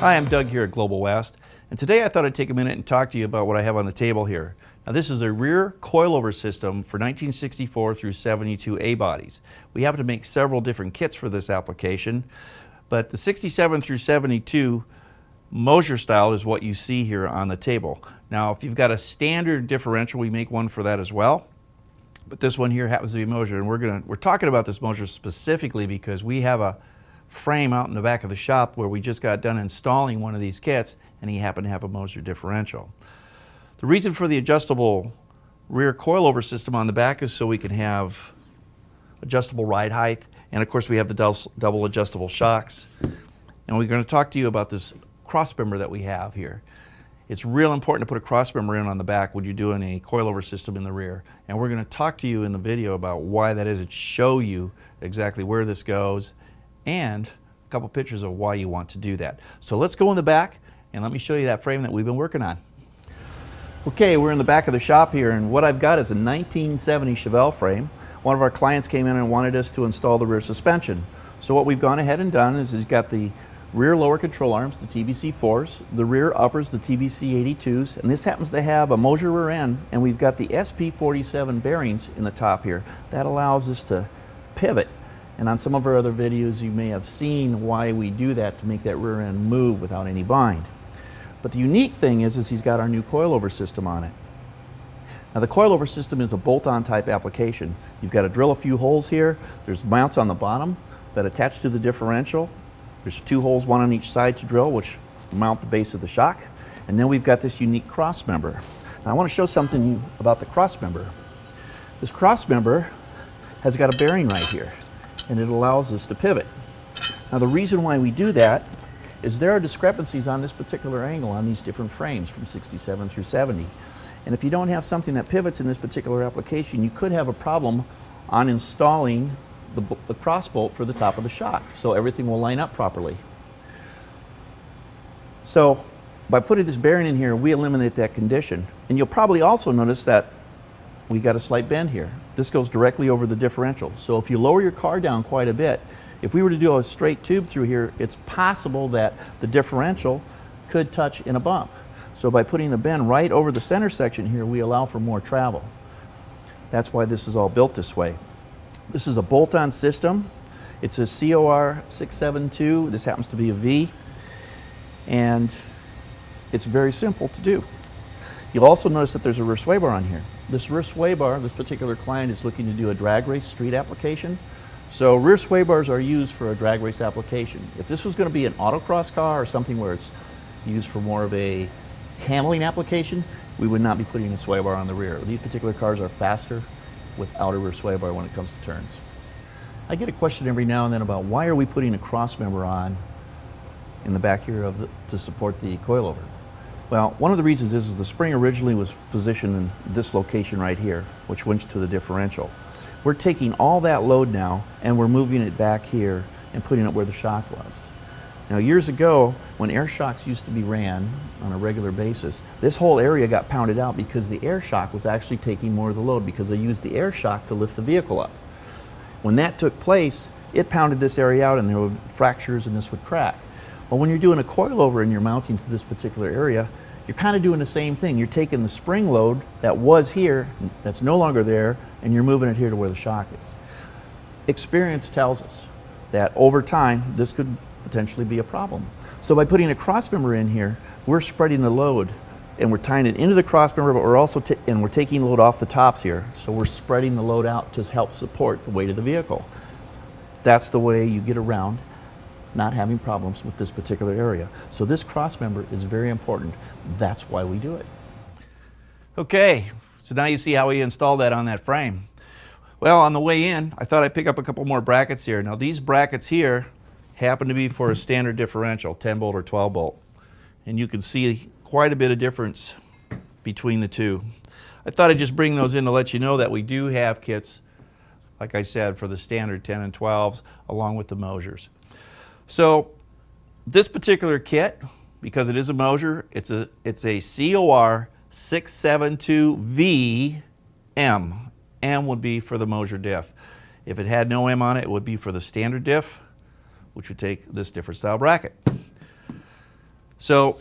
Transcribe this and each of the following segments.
Hi, I'm Doug here at Global West, and today I thought I'd take a minute and talk to you about what I have on the table here. Now, this is a rear coilover system for 1964 through 72 A-bodies. We happen to make several different kits for this application, but the 67 through 72 Mosier style is what you see here on the table. Now, if you've got a standard differential, we make one for that as well. But this one here happens to be Mosier, and we're talking about this Mosier specifically because we have a frame out in the back of the shop where we just got done installing one of these kits, and he happened to have a Mosier differential. The reason for the adjustable rear coilover system on the back is so we can have adjustable ride height, and of course we have the double adjustable shocks. And we're going to talk to you about this crossmember that we have here. It's real important to put a crossmember in on the back when you're doing a coilover system in the rear. And we're going to talk to you in the video about why that is and show you exactly where this goes and a couple pictures of why you want to do that. So let's go in the back and let me show you that frame that we've been working on. Okay, we're in the back of the shop here, and what I've got is a 1970 Chevelle frame. One of our clients came in and wanted us to install the rear suspension. So what we've gone ahead and done is he's got the rear lower control arms, the TBC4s, the rear uppers, the TBC82s, and this happens to have a Mosier rear end, and we've got the SP47 bearings in the top here. That allows us to pivot. And on some of our other videos you may have seen why we do that, to make that rear end move without any bind. But the unique thing is he's got our new coilover system on it. Now, the coilover system is a bolt-on type application. You've got to drill a few holes here. There's mounts on the bottom that attach to the differential. There's two holes, one on each side to drill, which mount the base of the shock. And then we've got this unique crossmember. Now, I want to show something about the crossmember. This crossmember has got a bearing right here, and it allows us to pivot. Now, the reason why we do that is there are discrepancies on this particular angle on these different frames from 67 through 70. And if you don't have something that pivots in this particular application, you could have a problem on installing the cross bolt for the top of the shock, so everything will line up properly. So by putting this bearing in here, we eliminate that condition. And you'll probably also notice that we got a slight bend here. This goes directly over the differential. So if you lower your car down quite a bit, if we were to do a straight tube through here, it's possible that the differential could touch in a bump. So by putting the bend right over the center section here, we allow for more travel. That's why this is all built this way. This is a bolt-on system. It's a COR 672. This happens to be a V, and it's very simple to do. You'll also notice that there's a rear swaybar on here. This rear swaybar, this particular client is looking to do a drag race street application. So rear swaybars are used for a drag race application. If this was going to be an autocross car or something where it's used for more of a handling application, we would not be putting a swaybar on the rear. These particular cars are faster without a rear swaybar when it comes to turns. I get a question every now and then about why are we putting a crossmember on in the back here to support the coilover. Well, one of the reasons is the spring originally was positioned in this location right here, which went to the differential. We're taking all that load now and we're moving it back here and putting it where the shock was. Now, years ago, when air shocks used to be ran on a regular basis, this whole area got pounded out because the air shock was actually taking more of the load because they used the air shock to lift the vehicle up. When that took place, it pounded this area out and there were fractures and this would crack. Well, when you're doing a coilover and you're mounting to this particular area, you're kind of doing the same thing. You're taking the spring load that was here, that's no longer there, and you're moving it here to where the shock is. Experience tells us that over time, this could potentially be a problem. So by putting a crossmember in here, we're spreading the load and we're tying it into the crossmember, but we're also we're taking load off the tops here. So we're spreading the load out to help support the weight of the vehicle. That's the way you get around not having problems with this particular area. So this crossmember is very important. That's why we do it. Okay, so now you see how we install that on that frame. Well, on the way in, I thought I'd pick up a couple more brackets here. Now, these brackets here happen to be for a standard differential, 10 bolt or 12 bolt. And you can see quite a bit of difference between the two. I thought I'd just bring those in to let you know that we do have kits, like I said, for the standard 10 and 12s along with the Mosiers. So this particular kit, because it is a Mosier, it's a COR 672VM. M would be for the Mosier diff. If it had no M on it, it would be for the standard diff, which would take this different style bracket. So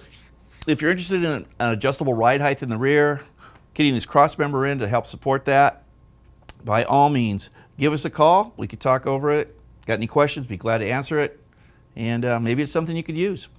if you're interested in an adjustable ride height in the rear, getting this Crossmember in to help support that, by all means, give us a call. We could talk over it. Got any questions? Be glad to answer it. And maybe it's something you could use.